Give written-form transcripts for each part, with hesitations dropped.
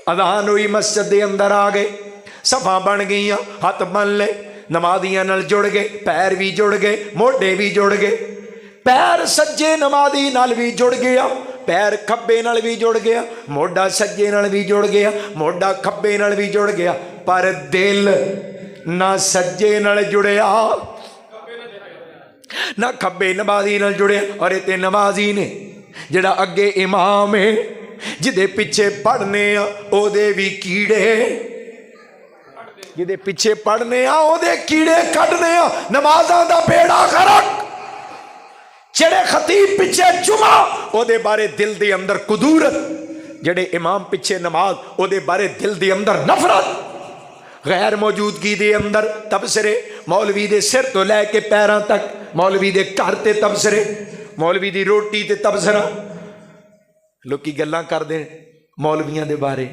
अजान हुई, मस्जिद के अंदर आ गए, सफ़ा बन गई, हथ बन ले, नमाजियां नाल जुड़ गए, पैर भी जुड़ गए, मोढे भी जुड़ गए, पैर सज्जे नमाजी नाल भी जुड़ गया, पैर खब्बे नाल भी जुड़ गया, मोढा सज्जे नाल भी जुड़ गया, मोढा खब्बे नाल भी जुड़ गया, पर दिल ना सज्जे नाल जुड़िया ना खब्बे नमाजी नाल जुड़िया। और इतने नमाजी ने जिहड़ा अगे इमाम है, जिदे पिछे पढ़ने ओदे भी कीड़े, जिदे पिछे पढ़ने ओदे कीड़े कढ़ने, नमाज़ां दा बेड़ा गर्क। जेड़े खतीब पिछे जुमा ओदे बारे दिल दे अंदर कुदूरत, जेड़े इमाम पिछे नमाज ओदे बारे दिल दे अंदर नफरत। गैर मौजूदगी दे अंदर तबसरे, मौलवी दे सिर तो लैके पैरों तक, मौलवी दे घर ते तबसरे, मौलवी दी रोटी ते तबसरा। लोकी गल्लां करदे मौलवियां दे बारे,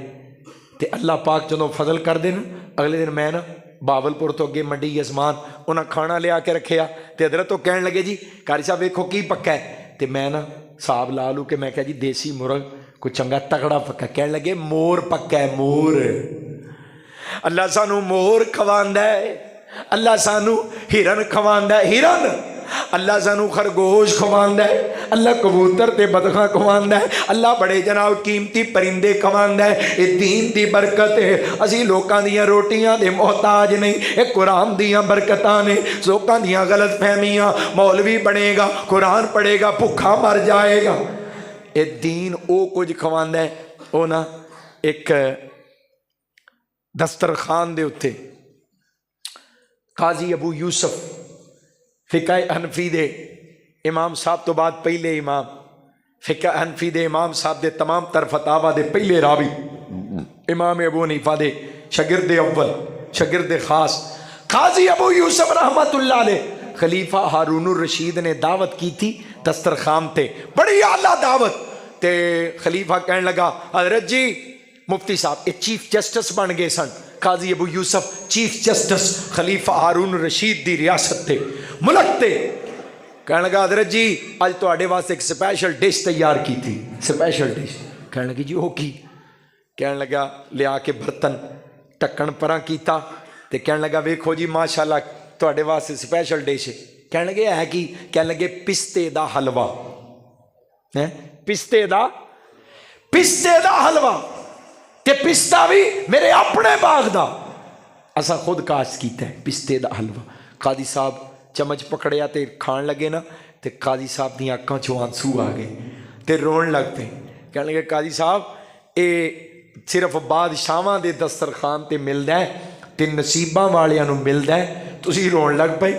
ते अल्लाह पाक जदों फजल करदे ना, अगले दिन मैं ना बावलपुर तो अगे मंडी यजमान उन्हें खाना लिया के रखिया, तो हजरत तो कह लगे जी कारी साहब वेखो की पक्का है, तो मैं ना हिसाब ला लू के मैं क्या जी देसी मुर्ग कोई चंगा तगड़ा पक्का, कह लगे मोर पक्का है, मोर। अल्लाह सानू मोर खवांदा है, अल्लाह सानू हिरन खवांदा है, हिरन। अल्लाह सानू खरगोश खवांदा है, अल्लाह कबूतर ते बदखा खवांदा है, अल्लाह बड़े जनाब कीमती परिंदे खवांदा है। ये दीन दी बरकत है, असी लोकां दियां रोटियां दे मोहताज नहीं, ये कुरान दियां बरकतां ने। लोकां दियां गलत फहमियां, मौलवी बनेगा कुरान पढ़ेगा भुखा मर जाएगा। ये दीन ओ कुछ खवांदा है। ओ ना एक दस्तरखान दे उत्ते काजी अबू यूसुफ फिका हनफी दे इमाम साहब तो बाद पहले इमाम, फिका हनफी दे इमाम साहब दे तमाम तर फतावा दे पहले रावी, इमाम अबू हनीफा दे शगिर्द अव्वल, शगिर्द खास काजी अबू यूसुफ रहमतुल्लाह अलैह। खलीफा हारून रशीद ने दावत की थी दस्तरखान ते, बड़ी आला दावत। ते खलीफा कहने लगा हजरत जी मुफ्ती साहब ये चीफ जस्टिस बन गए सन, काजी अबू यूसुफ चीफ जस्टिस खलीफा हारून रशीद दी रियासत थे, मुल्क ते। कहने लगा हजरत जी अज तुहाडे वास्ते एक स्पैशल डिश तैयार की थी, स्पैशल डिश। कहने लगी जी वो की? कहने लगा लिया के बर्तन ढक्कन परा कीता ते कहने लगा वेखो जी माशाल्लाह तुहाडे वास्ते स्पैशल डिश है। कहने लगे है की? कहने लगे पिस्ते दा हलवा है, पिस्ते दा हलवा, ते पिस्ता भी मेरे अपने बाग दा, असा खुद काश्त किया है पिस्ते दा हलवा। काजी साहब चमच पकड़िया ते खान लगे ना, ते काजी साहब दी अक्कां चों आंसू आ गए ते रोन लग पे। कहने लगे काजी साहब ये सिर्फ बादशाहां दे दस्तरखान ते मिलदा है ते नसीबां वालियां नूं मिलदा है, तुसीं रोन लग पे,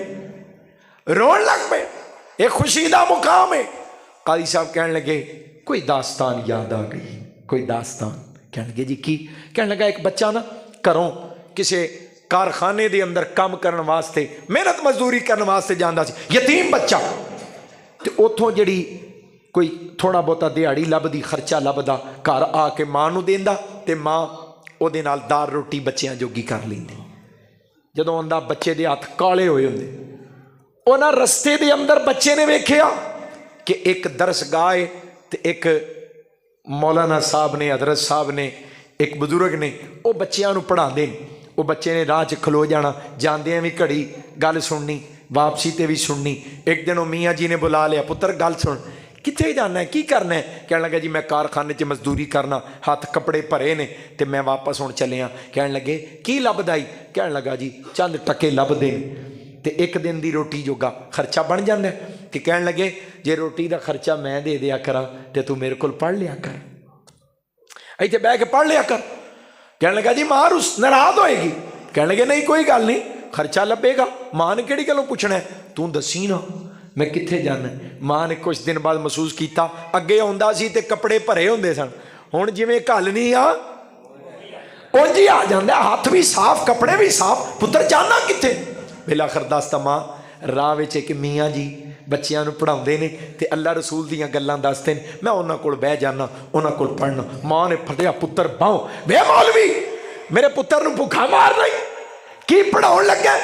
रोन लग पे, ये खुशी दा मुकाम है। काजी साहब कहने लगे कोई दास्तान याद आ गई, कोई दास्तान। कहने लगे जी की? कहने लगा एक बच्चा ना घरों किसी कारखाने के अंदर काम करने वास्ते मेहनत मजदूरी करने वास्ते जाता सी, यतीम बच्चा, तो उतों जी कोई थोड़ा बहुता दिहाड़ी लभदी खर्चा लभदा घर आके माँ नूं देंदा ते माँ उहदे नाल दाल रोटी बच्चियां जोगी कर लैंदी। जदों आंदा बच्चे दे हत्थ काले होए हुंदे, उन्हां रस्ते दे अंदर बच्चे ने वेखिया कि एक दरसगाह है ते एक मौलाना साहब ने, हजरत साहब ने, एक बुजुर्ग ने, वो बच्चों को पढ़ाते हैं। वो बच्चे ने राह च खलो जाना, जांदियां भी घड़ी गल सुननी, वापसी ते भी सुननी। एक दिन वो मियाँ जी ने बुला लिया, पुत्र गल सुन, कित्थे जाना है, की करना है? कहने लगा जी मैं कारखाने च मजदूरी करना, हाथ कपड़े भरे ने ते मैं वापस हुण चलिया। कहने लगे की लभदा? कहने लगा जी चंद टके लभदे ते एक दिन की रोटी जोगा खर्चा बन जाता है। कि कहने लगे जे रोटी का खर्चा मैं दे दिया करा तो तू मेरे को पढ़ लिया कर, इतने बह के पढ़ लिया कर। कहने लगा जी मां उस नाराज होएगी। कहने लगे नहीं कोई गल नहीं, खर्चा लभेगा, मां ने किहड़ी गल्लों पुछना है, तू दसी ना मैं कित्थे जाना। मां ने कुछ दिन बाद महसूस किया अगे आउंदा सी ते कपड़े भरे हुंदे सन, हुण जिवें घल नहीं आ उंज ही आ जांदा, हाथ भी साफ कपड़े भी साफ, पुत्र जाना कित्थे? बिला खरदास्ता मां राह विच एक मियाँ जी बच्चों पढ़ाते हैं तो अल्लाह रसूल दीयां गल्लां दसते हैं, मैं उन्होंने कोल बह जाना, उन्होंने कोल पढ़ना। माँ ने फटिया पुत्र बाहो, वे मौलवी मेरे पुत्र नूं भुखा मार नहीं, की पढ़ाउण लगा?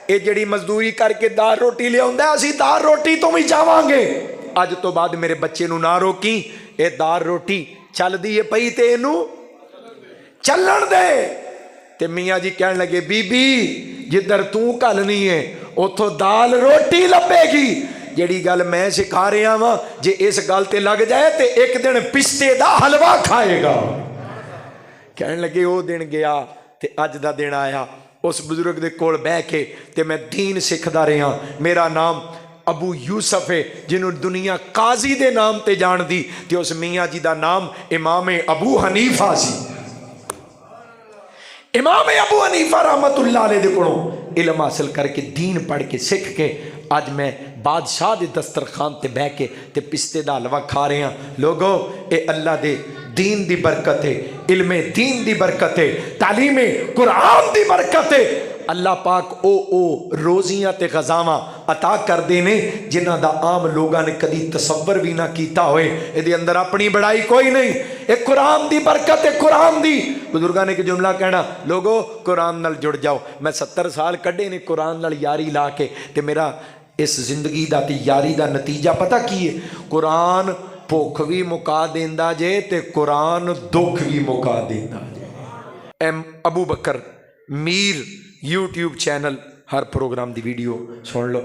ये जिहड़ी मजदूरी करके दाल रोटी लियाउंदा, असीं दाल रोटी तो भी जावांगे, अज तो बाद मेरे बच्चे नूं ना रोकी, ये दाल रोटी चलदी है पई ते इहनूं चलन दे। ते मियाँ जी कहन लगे बीबी जिधर तू घलनी है उथों दाल रोटी लभेगी। जिहड़ी गल मैं सिखा रहा वां जे इस गल ते लग जाए तो एक दिन पिस्ते दा हलवा खाएगा। कहन लगे वो दिन गया ते अज दा दिन आया। उस बुजुर्ग दे कोल बह के ते मैं दीन सिखदा रहा। मेरा नाम अबू यूसफ है जिन्होंने दुनिया काजी दे नाम ते जान दी ते उस मियाँ जी दा नाम इमाम अबू हनीफा सी। इमाम अबू हनीफा रहमतुल्लाह अलैह दे कोलों इल्म हासिल करके दीन पढ़ के सीख के अज मैं बादशाह दे दस्तरखान ते बह के ते पिस्ते दा हलवा खा रहे हैं। लोगो ये अल्लाह दे दीन दी बरकत है, इल्मे दीन दी बरकत है, तालीमे कुरान दी बरकत है। अल्लाह पाक ओ रोजियां ते गजावां अता करदे ने जिन्हां दा आम लोगां ने कदी तसव्वुर भी ना कीता होए। इहदे अंदर अपनी बड़ाई कोई नहीं, एक कुरान दी बरकत है। कुरान दी बुजुर्गां ने एक जुमला कहना लोगो कुरान नाल जुड़ जाओ। मैं 70 साल कढ़े ने कुरान नाल यारी ला के ते मेरा इस जिंदगी दा ते यारी दा नतीजा पता की है? कुरान भुख भी मुका देंदा जे ते कुरान दुख भी मुका देंदा जे। अबू बकर मीर यूट्यूब चैनल हर प्रोग्राम की वीडियो सुन लो।